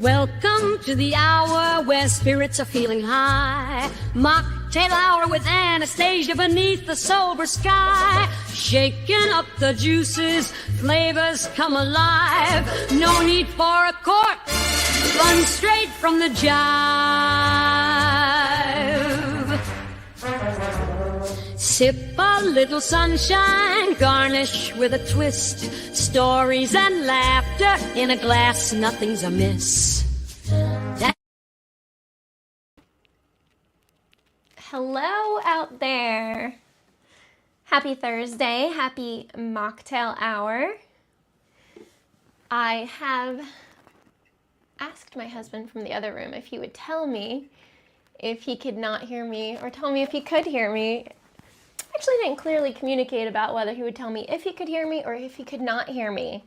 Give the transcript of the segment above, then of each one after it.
Welcome to the hour where spirits are feeling high. Mocktail hour with Anastasia beneath the sober sky. Shaking up the juices, flavors come alive. No need for a cork, run straight from the jive. Sip a little sunshine, garnish with a twist. Stories and laughter in a glass, nothing's amiss. Hello out there. Happy Thursday, happy mocktail hour. I have asked my husband from the other room if he would tell me if he could not hear me or tell me if he could hear me. Actually didn't clearly communicate about whether he would tell me if he could hear me or if he could not hear me.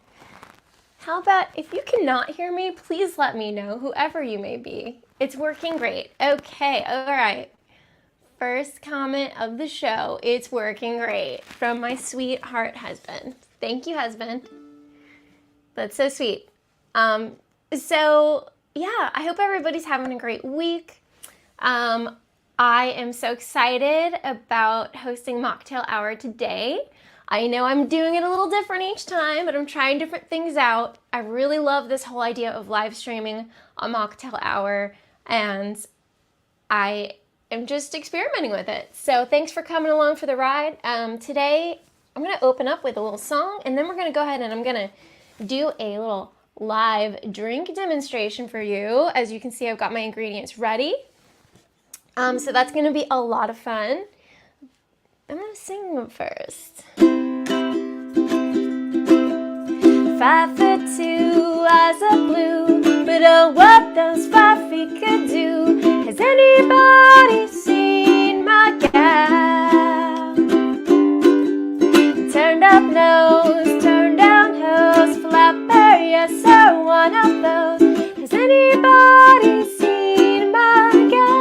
How about if you cannot hear me, please let me know, whoever you may be. It's working great. Okay, all right. First comment of the show, it's working great, from my sweetheart husband. Thank you, husband. That's so sweet. So yeah, I hope everybody's having a great week. I am so excited about hosting Mocktail Hour today. I know I'm doing it a little different each time, but I'm trying different things out. I really love this whole idea of live streaming a Mocktail Hour, and I am just experimenting with it. So thanks for coming along for the ride. Today, I'm going to open up with a little song, and then we're going to go ahead and I'm going to do a little live drink demonstration for you. As you can see, I've got my ingredients ready. So that's going to be a lot of fun. I'm going to sing them first. 5'2", eyes of blue, but oh, what those 5 feet could do. Has anybody seen my gal? Turned up nose, turned down hose, flapper, yes sir, one of those. Has anybody seen my gal?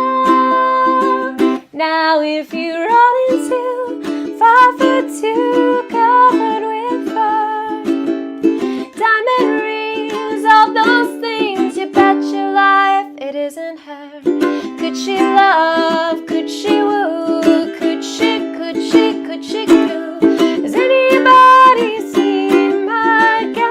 Now if you run into 5'2", covered with fur, diamond rings, all those things, you bet your life it isn't her. Could she love, could she woo, could she do? Has anybody seen my gal?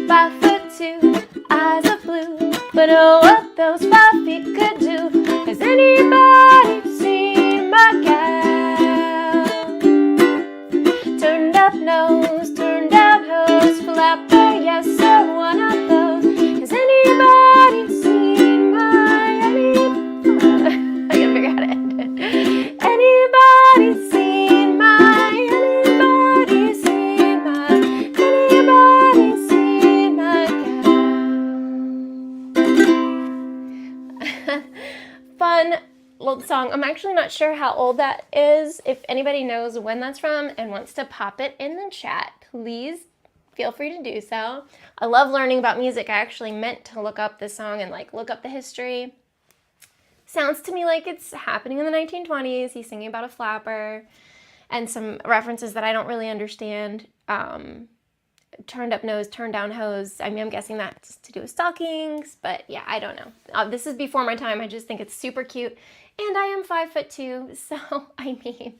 5'2", eyes of blue, but oh, what those 5 feet could do. Has anybody seen my gal? Turned up nose, turned down hose, flapper, yes sir, one of those. Has anybody seen my, I gotta figure out how to end it. Anybody seen my, anybody seen my, anybody seen my gal? Fun little song. I'm actually not sure how old that is. If anybody knows when that's from and wants to pop it in the chat, please feel free to do so. I love learning about music. I actually meant to look up this song and look up the history. Sounds to me like it's happening in the 1920s. He's singing about a flapper and some references that I don't really understand. Turned up nose, turned down hose. I mean, I'm guessing that's to do with stockings, but yeah, I don't know. This is before my time. I just think it's super cute. And I am 5'2", so I mean,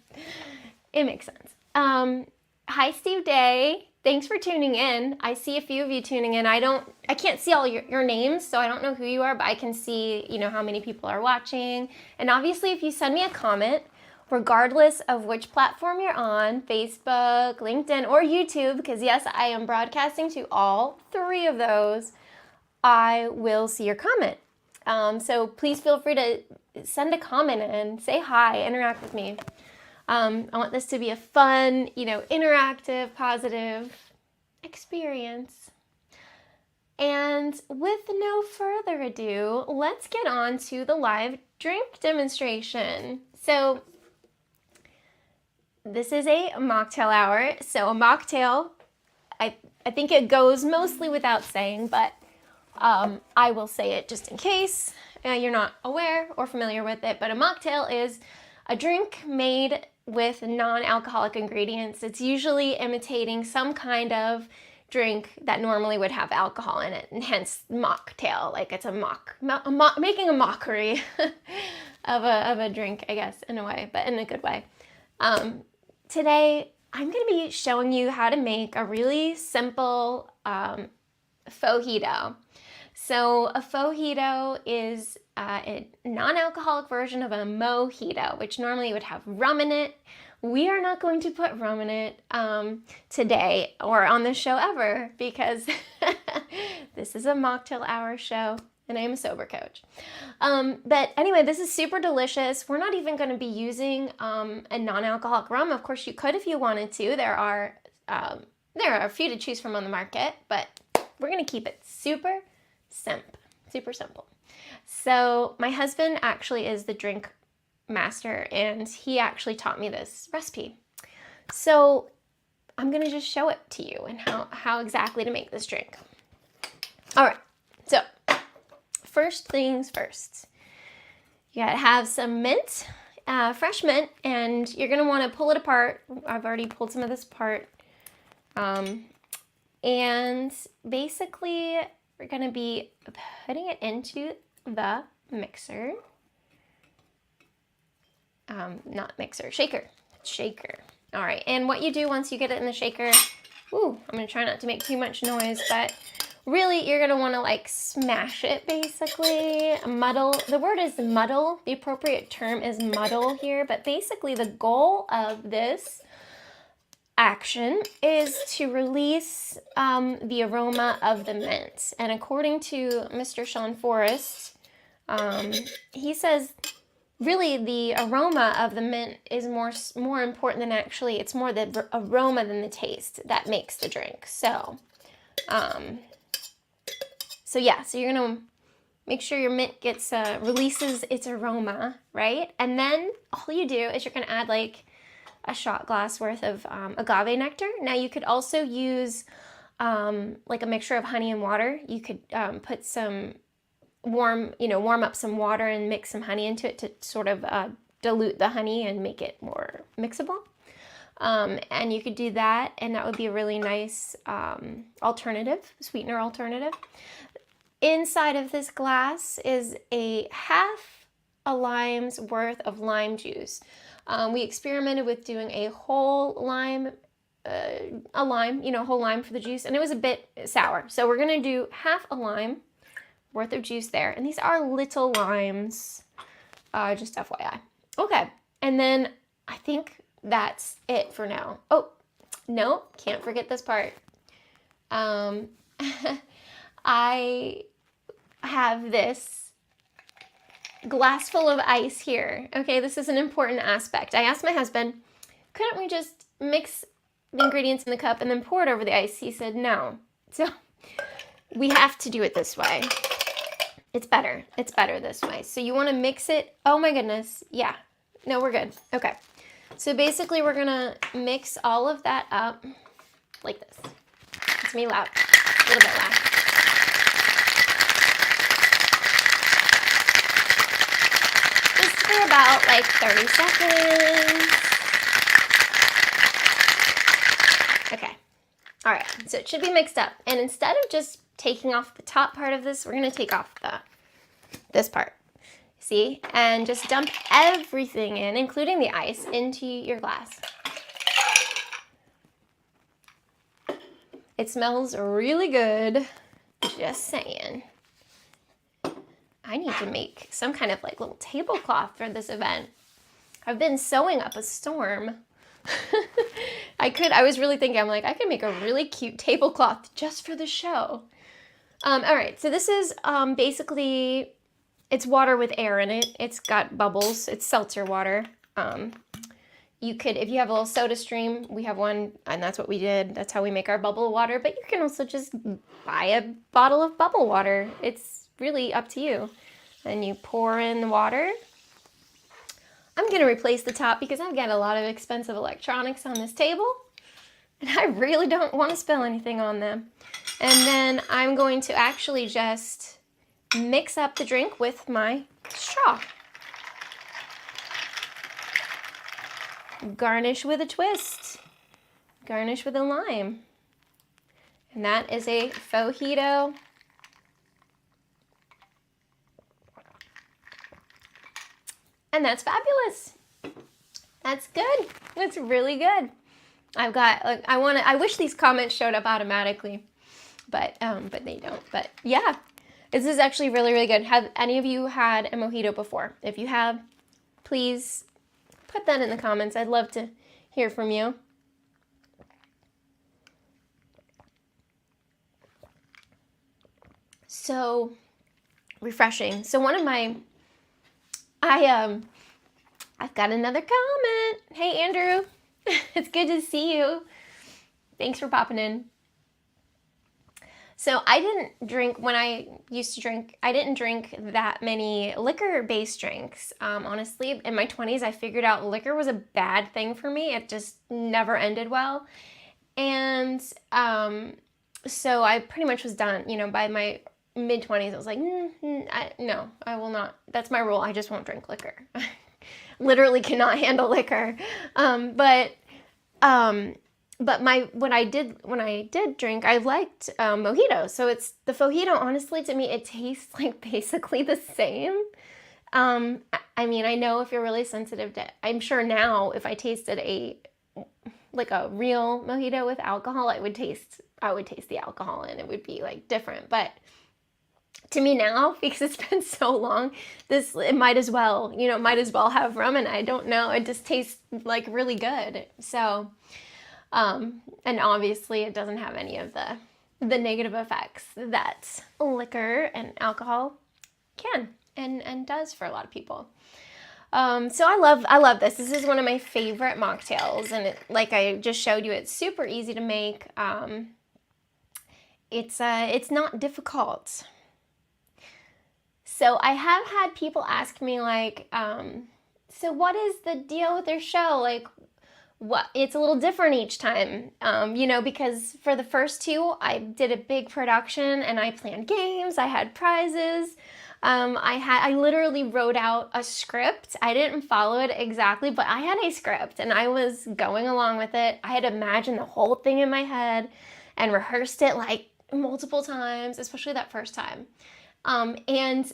it makes sense. Hi, Steve Day. Thanks for tuning in. I see a few of you tuning in. I can't see all your names, so I don't know who you are, but I can see, how many people are watching. And obviously, if you send me a comment, regardless of which platform you're on, Facebook, LinkedIn, or YouTube, because yes, I am broadcasting to all 3 of those, I will see your comment. So please feel free to send a comment and say hi, interact with me. I want this to be a fun, interactive, positive experience. And with no further ado, let's get on to the live drink demonstration. So this is a mocktail hour. So a mocktail, I think it goes mostly without saying, but I will say it just in case you're not aware or familiar with it. But a mocktail is a drink made with non-alcoholic ingredients. It's usually imitating some kind of drink that normally would have alcohol in it, and hence mocktail. Like it's making a mockery of a drink, I guess, in a way, but in a good way. Today, I'm going to be showing you how to make a really simple Fauxjito. So a Fauxjito is a non-alcoholic version of a Mojito, which normally would have rum in it. We are not going to put rum in it today or on this show ever, because this is a Mocktail Hour show and I am a sober coach. But anyway, this is super delicious. We're not even going to be using a non-alcoholic rum. Of course, you could if you wanted to. There are a few to choose from on the market, but we're going to keep it super simple. So my husband actually is the drink master, and he actually taught me this recipe. So I'm going to just show it to you and how exactly to make this drink. All right, so first things first, you gotta have some mint, fresh mint, and you're gonna want to pull it apart. I've already pulled some of this apart. And basically we're gonna be putting it into the mixer. Not mixer, shaker. All right, and what you do once you get it in the shaker, I'm gonna try not to make too much noise, but really you're gonna wanna like smash it, basically. Muddle, the word is muddle, the appropriate term is muddle here, but basically the goal of this action is to release the aroma of the mint. And according to Mr. Sean Forrest, he says really the aroma of the mint is more important than actually, it's more the aroma than the taste that makes the drink. So you're gonna make sure your mint gets releases its aroma, right? And then all you do is you're gonna add like a shot glass worth of agave nectar. Now you could also use like a mixture of honey and water. You could put some warm up some water and mix some honey into it to sort of dilute the honey and make it more mixable. And you could do that, and that would be a really nice sweetener alternative. Inside of this glass is a half a lime's worth of lime juice. We experimented with doing a whole lime, whole lime for the juice, and it was a bit sour. So we're gonna do half a lime worth of juice there. And these are little limes, just FYI. Okay, and then I think that's it for now. Oh, no, can't forget this part. I have this glass full of ice here. Okay, this is an important aspect. I asked my husband, couldn't we just mix the ingredients in the cup and then pour it over the ice? He said no. So we have to do it this way. It's better this way. So you want to mix it. Oh my goodness. Yeah. No, we're good. Okay. So basically we're gonna mix all of that up like this. It's me loud. A little bit loud. Just for about like 30 seconds. Okay. All right. So it should be mixed up. And instead of just taking off the top part of this, we're gonna take off this part. See? And just dump everything in, including the ice, into your glass. It smells really good. Just saying. I need to make some kind of like little tablecloth for this event. I've been sewing up a storm. I was really thinking, I'm like, I could make a really cute tablecloth just for the show. All right, so this is basically, it's water with air in it. It's got bubbles. It's seltzer water. You could, if you have a little soda stream, we have one, and that's what we did. That's how we make our bubble water. But you can also just buy a bottle of bubble water. It's really up to you. And you pour in the water. I'm going to replace the top because I've got a lot of expensive electronics on this table. And I really don't want to spill anything on them. And then I'm going to actually just mix up the drink with my straw. Garnish with a twist. Garnish with a lime. And that is a Fauxjito. And that's fabulous. That's good. That's really good. I've got, like, I wish these comments showed up automatically, but they don't. But yeah, this is actually really, really good. Have any of you had a mojito before? If you have, please put that in the comments. I'd love to hear from you. So refreshing. So one of my, I've got another comment. Hey, Andrew. It's good to see you. Thanks for popping in. So I didn't drink, when I used to drink, I didn't drink that many liquor-based drinks. Honestly, in my 20s, I figured out liquor was a bad thing for me. It just never ended well. And so I pretty much was done. You know, by my mid-20s, I was like, no, I will not. That's my rule. I just won't drink liquor. Literally cannot handle liquor. But when I did drink, I liked Mojito. So it's the Fauxjito. Honestly, to me, it tastes like basically the same. I mean, I know if you're really sensitive to, I'm sure now if I tasted a real Mojito with alcohol, I would taste the alcohol and it would be like different. But to me now, because it's been so long, it might as well have rum, and I don't know, it just tastes like really good. So, and obviously it doesn't have any of the negative effects that liquor and alcohol can and does for a lot of people. So I love this. This is one of my favorite mocktails, and like I just showed you, it's super easy to make. It's not difficult. So I have had people ask me like, so what is the deal with their show? Like, what? It's a little different each time, you know, because for the first two, I did a big production and I planned games. I had prizes. I literally wrote out a script. I didn't follow it exactly, but I had a script and I was going along with it. I had imagined the whole thing in my head and rehearsed it like multiple times, especially that first time. And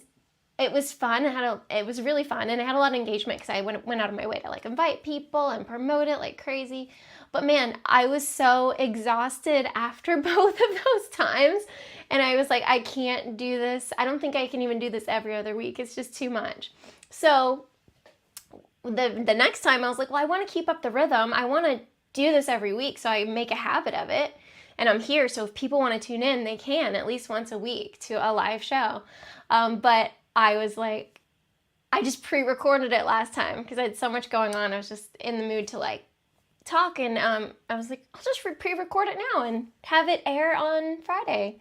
it was fun. It was really fun, and I had a lot of engagement because I went out of my way to like invite people and promote it like crazy. But man, I was so exhausted after both of those times, and I was like, I can't do this. I don't think I can even do this every other week. It's just too much. So the next time I was like, well, I want to keep up the rhythm. I want to do this every week, so I make a habit of it. And I'm here, so if people want to tune in, they can at least once a week to a live show. But I was like, I just pre-recorded it last time because I had so much going on. I was just in the mood to like talk, and I was like, I'll just pre-record it now and have it air on Friday.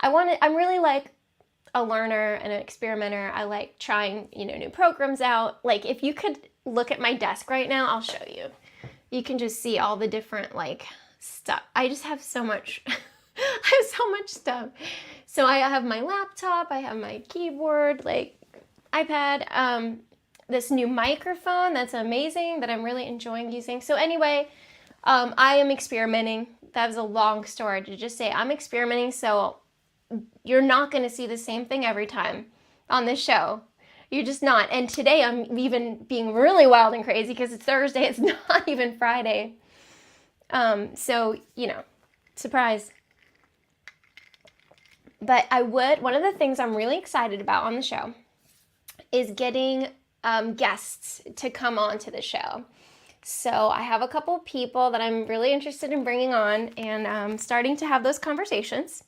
I'm really like a learner and an experimenter. I like trying, new programs out. Like if you could look at my desk right now, I'll show you. You can just see all the different like stuff. I just have so much. I have so much stuff. So I have my laptop, I have my keyboard, like iPad, this new microphone that's amazing that I'm really enjoying using. So anyway, I am experimenting. That was a long story to just say I'm experimenting. So you're not going to see the same thing every time on this show. You're just not. And today I'm even being really wild and crazy because it's Thursday. It's not even Friday. So, surprise. But one of the things I'm really excited about on the show is getting guests to come on to the show. So I have a couple people that I'm really interested in bringing on, and I'm starting to have those conversations.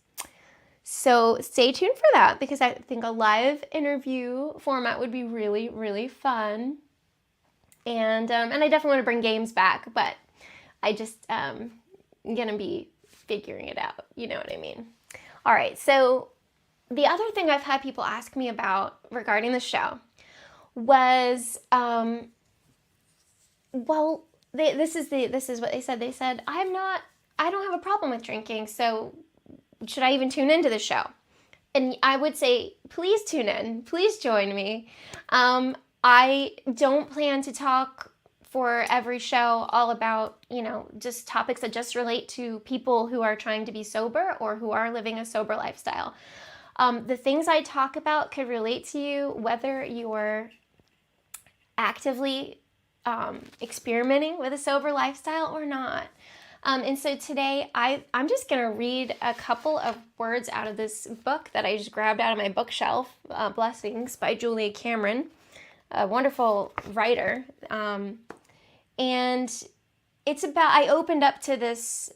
So stay tuned for that, because I think a live interview format would be really, really fun. And I definitely want to bring games back, but I just I'm going to be figuring it out. You know what I mean? All right, so the other thing I've had people ask me about regarding the show was, this is what they said. They said, I don't have a problem with drinking, so should I even tune into the show? And I would say, please tune in, please join me. I don't plan to talk for every show all about, just topics that just relate to people who are trying to be sober or who are living a sober lifestyle. The things I talk about could relate to you whether you're actively experimenting with a sober lifestyle or not. And so today I'm just going to read a couple of words out of this book that I just grabbed out of my bookshelf, Blessings by Julia Cameron, a wonderful writer. And it's about, I opened up to this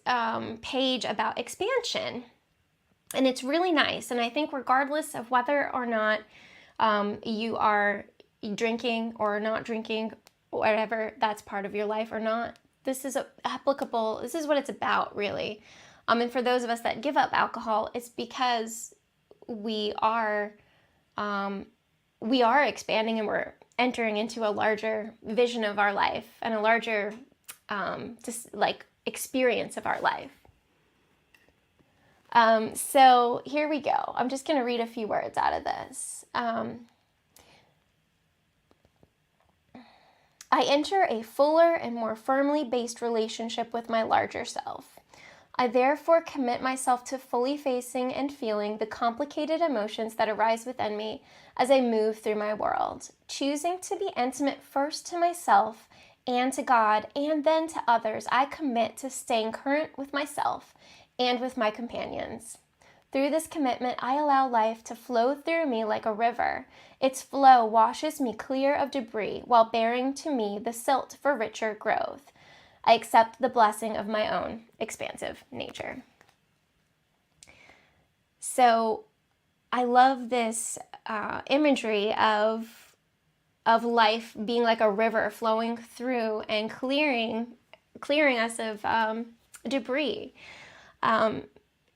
page about expansion, and it's really nice. And I think regardless of whether or not you are drinking or not drinking, whatever that's part of your life or not, this is applicable. This is what it's about, really. And for those of us that give up alcohol, it's because we are expanding, and we're entering into a larger vision of our life and a larger experience of our life. So here we go. I'm just going to read a few words out of this. I enter a fuller and more firmly based relationship with my larger self. I therefore commit myself to fully facing and feeling the complicated emotions that arise within me as I move through my world, choosing to be intimate first to myself and to God, and then to others. I commit to staying current with myself and with my companions. Through this commitment, I allow life to flow through me like a river. Its flow washes me clear of debris while bearing to me the silt for richer growth. I accept the blessing of my own expansive nature. So I love this imagery of life being like a river flowing through and clearing us of debris.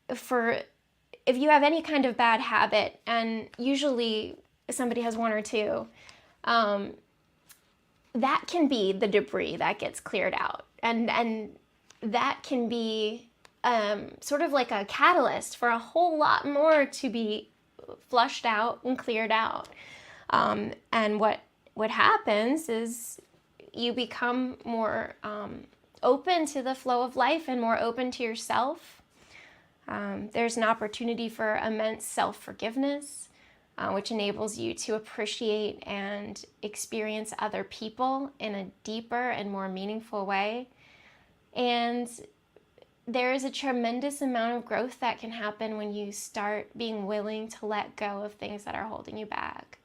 If you have any kind of bad habit, and usually somebody has one or two, that can be the debris that gets cleared out. And that can be sort of like a catalyst for a whole lot more to be flushed out and cleared out. And what happens is you become more open to the flow of life and more open to yourself. There's an opportunity for immense self-forgiveness, which enables you to appreciate and experience other people in a deeper and more meaningful way. And there is a tremendous amount of growth that can happen when you start being willing to let go of things that are holding you back.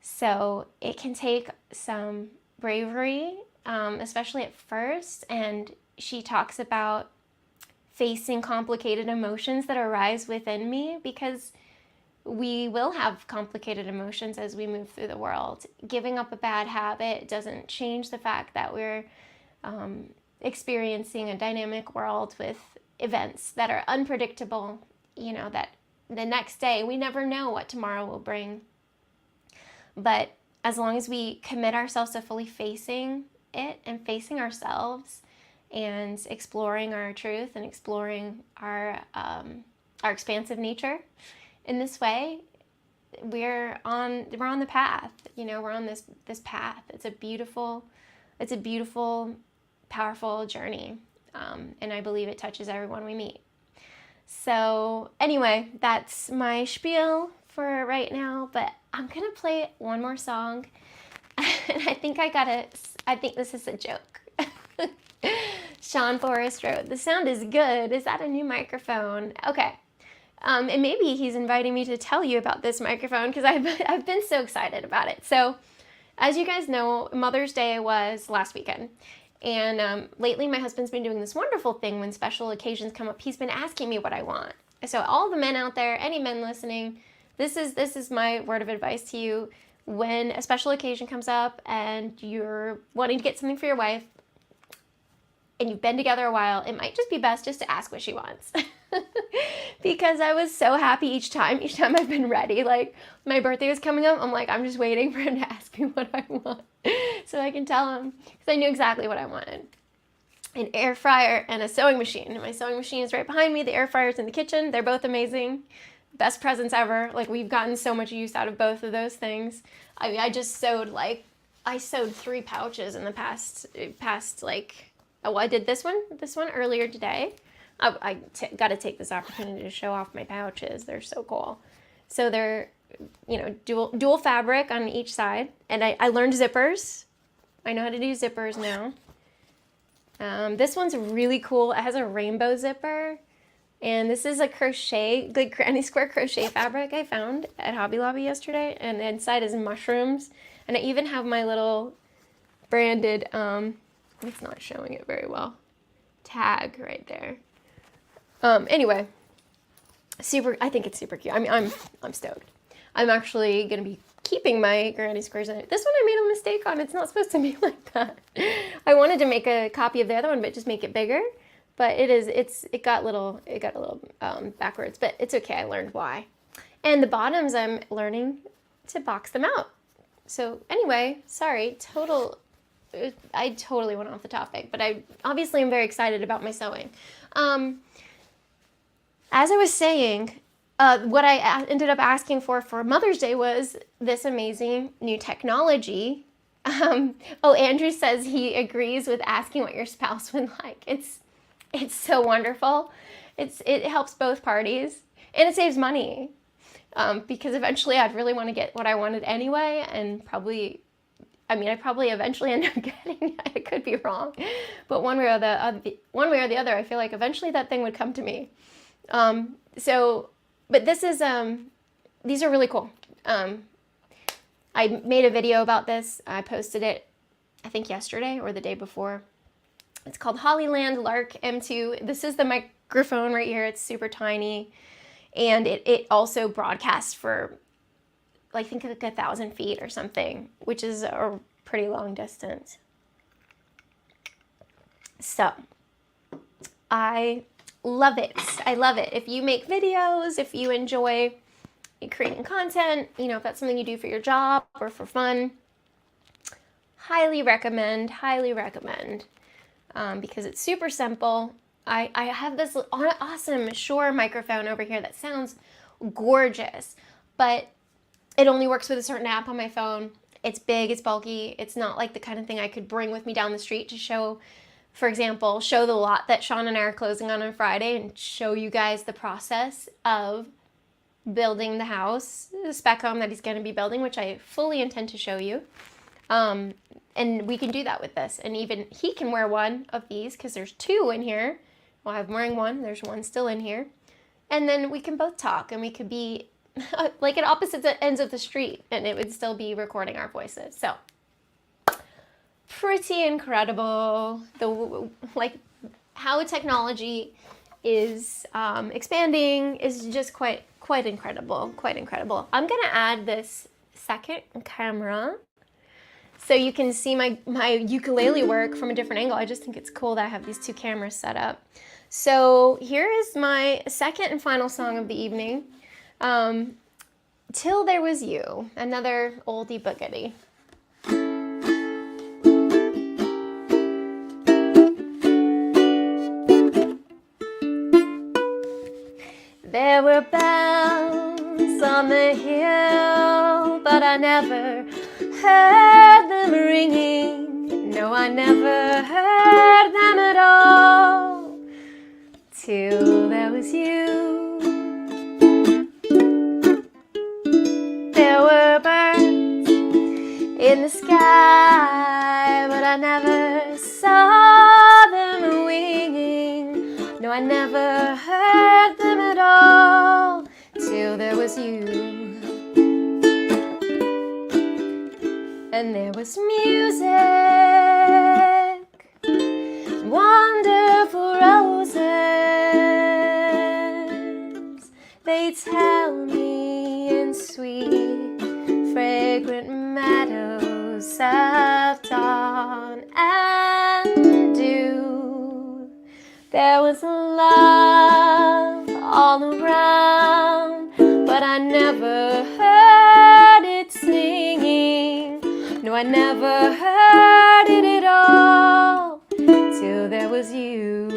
So it can take some bravery, especially at first. And she talks about facing complicated emotions that arise within me, because we will have complicated emotions as we move through the world. Giving up a bad habit doesn't change the fact that we're experiencing a dynamic world with events that are unpredictable, that the next day, we never know what tomorrow will bring. But as long as we commit ourselves to fully facing it and facing ourselves and exploring our truth and exploring our expansive nature in this way, we're on the path. We're on this path. It's a beautiful, powerful journey, and I believe it touches everyone we meet. So anyway, that's my spiel for right now, but I'm gonna play one more song, and I think this is a joke. Sean Forrest wrote, "The sound is good. Is that a new microphone?" Okay. And maybe he's inviting me to tell you about this microphone, because I've been so excited about it. So as you guys know, Mother's Day was last weekend. And lately my husband's been doing this wonderful thing when special occasions come up. He's been asking me what I want. So all the men out there, any men listening, this is my word of advice to you. When a special occasion comes up and you're wanting to get something for your wife and you've been together a while, it might just be best just to ask what she wants. Because I was so happy each time I've been ready. Like, my birthday was coming up, I'm like, I'm just waiting for him to ask me what I want so I can tell him, because I knew exactly what I wanted. An air fryer and a sewing machine. And my sewing machine is right behind me. The air fryer's in the kitchen. They're both amazing. Best presents ever. Like, we've gotten so much use out of both of those things. I just sewed like I sewed 3 pouches in the past like, oh, I did this one earlier today. I got to take this opportunity to show off my pouches. They're so cool. So they're, you know, dual fabric on each side. And I learned zippers. I know how to do zippers now. This one's really cool. It has a rainbow zipper. And this is a crochet, like granny square crochet fabric I found at Hobby Lobby yesterday. And inside is mushrooms. And I even have my little branded, it's not showing it very well, tag right there. Anyway, I think it's super cute. I mean, I'm stoked. I'm actually going to be keeping my granny squares in it. This one I made a mistake on. It's not supposed to be like that. I wanted to make a copy of the other one, but just make it bigger. But it got a little backwards, but it's okay. I learned why. And the bottoms, I'm learning to box them out. So anyway, sorry, I totally went off the topic, but I obviously am very excited about my sewing. As I was saying, what I ended up asking for Mother's Day was this amazing new technology. Andrew says he agrees with asking what your spouse would like. It's so wonderful. It helps both parties, and it saves money. Because eventually I'd really want to get what I wanted anyway, and I probably eventually end up getting it. I could be wrong, but one way or the other, I feel like eventually that thing would come to me. But this is these are really cool. I made a video about this. I posted it, I think yesterday or the day before. It's called Hollyland Lark M2. This is the microphone right here. It's super tiny. And it also broadcasts for, I think, like 1,000 feet or something, which is a pretty long distance. So, I love it. I love it. If you make videos, if you enjoy creating content, you know, if that's something you do for your job or for fun, highly recommend, because it's super simple. I have this awesome Shure microphone over here that sounds gorgeous, but it only works with a certain app on my phone. It's big, it's bulky. It's not like the kind of thing I could bring with me down the street to show, for example, show the lot that Sean and I are closing on Friday and show you guys the process of building the house, the spec home that he's going to be building, which I fully intend to show you. And we can do that with this. And even he can wear one of these because there's 2 in here. Well, I'm wearing one. There's one still in here. And then we can both talk, and we could be like at opposite ends of the street, and it would still be recording our voices. So pretty incredible. How technology is expanding is just quite incredible. I'm gonna add this second camera so you can see my ukulele work from a different angle. I just think it's cool that I have these 2 cameras set up. So here is my second and final song of the evening. Till There Was You, another oldie but goodie. There were bells on the hill, but I never heard them ringing. No, I never heard them at all. Till there was you. There were birds in the sky, but I never saw them winging. No, I never heard them at all. Till there was you. And there was music, wonderful roses. They tell me in sweet, fragrant meadows of dawn and dew. There was love all around, but I never heard it singing. No, I never heard it at all, till there was you.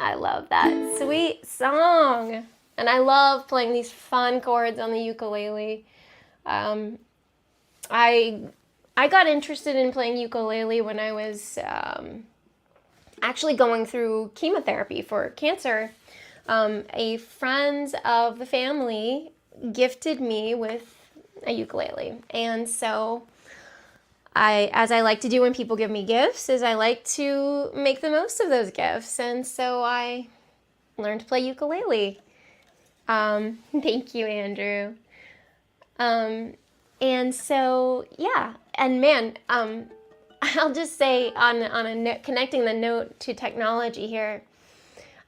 I love that sweet song. And I love playing these fun chords on the ukulele. I got interested in playing ukulele when I was actually going through chemotherapy for cancer. A friend of the family gifted me with a ukulele. And so as I like to do when people give me gifts, is I like to make the most of those gifts. And so I learned to play ukulele. Thank you, Andrew. And so, yeah, and man, I'll just say on a note, connecting the note to technology here,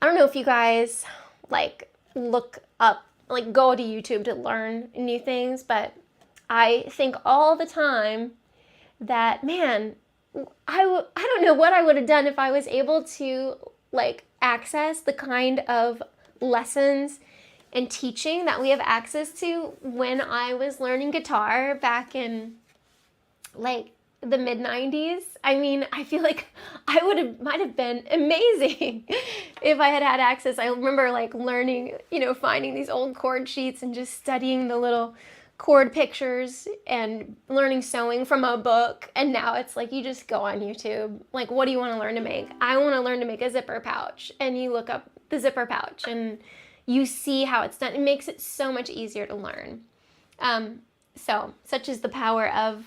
I don't know if you guys like look up, like go to YouTube to learn new things, but I think all the time that, man, I don't know what I would have done if I was able to like access the kind of lessons and teaching that we have access to when I was learning guitar back in like the mid 90s. I mean, I feel like might have been amazing if I had had access. I remember like learning, finding these old chord sheets and just studying the little chord pictures and learning sewing from a book. And now it's like you just go on YouTube. Like, what do you want to learn to make? I want to learn to make a zipper pouch. And you look up the zipper pouch and you see how it's done. It makes it so much easier to learn. So such is the power of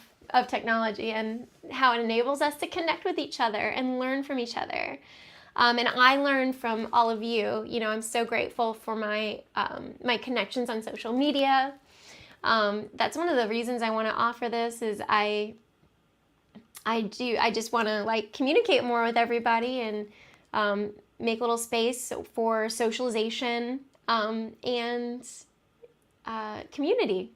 technology and how it enables us to connect with each other and learn from each other. And I learn from all of you. I'm so grateful for my connections on social media. That's one of the reasons I want to offer this is I just want to like communicate more with everybody and make a little space for socialization and community.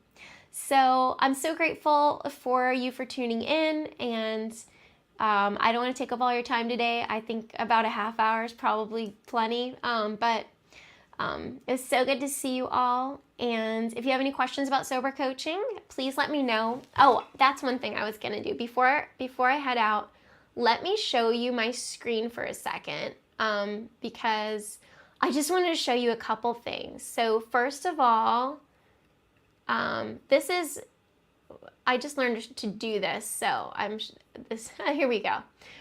So I'm so grateful for you for tuning in, and I don't want to take up all your time today. I think about a half hour is probably plenty, but it's so good to see you all. And if you have any questions about sober coaching, please let me know. Oh, that's one thing I was gonna do before I head out. Let me show you my screen for a second, because I just wanted to show you a couple things. So first of all, I just learned to do this, so here we go.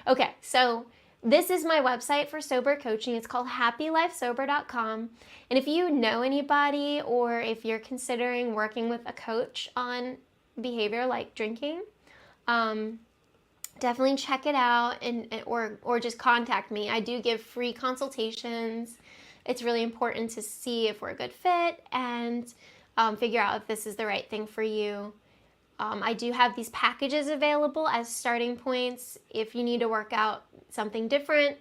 Okay, so this is my website for sober coaching. It's called happylifesober.com. And if you know anybody or if you're considering working with a coach on behavior like drinking, definitely check it out or just contact me. I do give free consultations. It's really important to see if we're a good fit and figure out if this is the right thing for you. I do have these packages available as starting points. If you need to work out something different,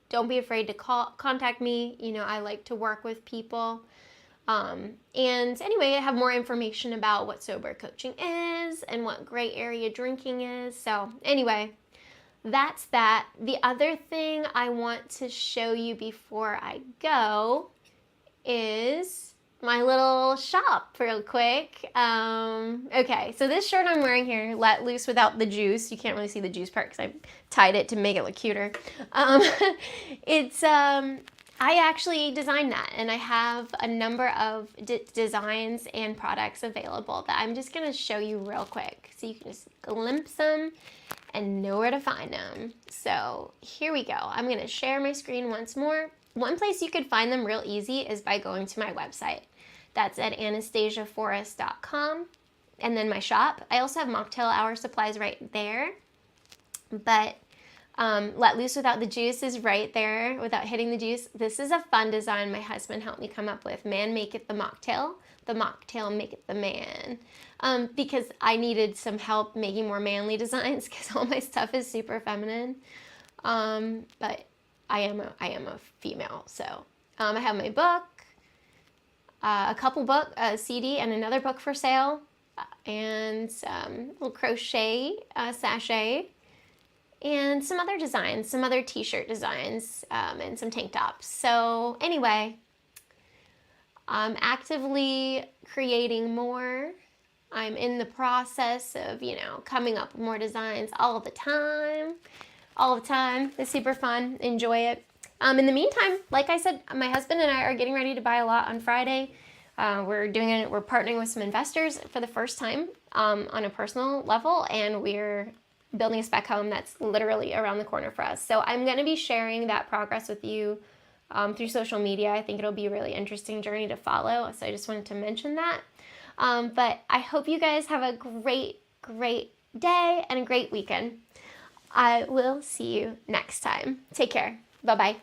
don't be afraid to contact me. I like to work with people. And anyway, I have more information about what sober coaching is and what gray area drinking is. So anyway, that's that. The other thing I want to show you before I go is my little shop real quick. Okay, so this shirt I'm wearing here, let loose without the juice. You can't really see the juice part because I tied it to make it look cuter. I actually designed that, and I have a number of designs and products available that I'm just gonna show you real quick so you can just glimpse them and know where to find them. So here we go. I'm gonna share my screen once more. One place you could find them real easy is by going to my website. That's at anastasiaforrest.com. And then my shop. I also have Mocktail Hour supplies right there. But Let Loose Without the Juice is right there without hitting the juice. This is a fun design my husband helped me come up with. Man maketh the mocktail maketh the man. Because I needed some help making more manly designs because all my stuff is super feminine. But I am a female, so I have my book, a couple book, a CD, and another book for sale, and a little crochet sachet, and some other designs, some other t-shirt designs, and some tank tops. So anyway, I'm actively creating more. I'm in the process of, coming up with more designs all the time. It's super fun. Enjoy it. In the meantime, like I said, my husband and I are getting ready to buy a lot on Friday. We're partnering with some investors for the first time on a personal level, and we're building a spec home that's literally around the corner for us. So I'm going to be sharing that progress with you through social media. I think it'll be a really interesting journey to follow. So I just wanted to mention that. But I hope you guys have a great, great day and a great weekend. I will see you next time. Take care. Bye-bye.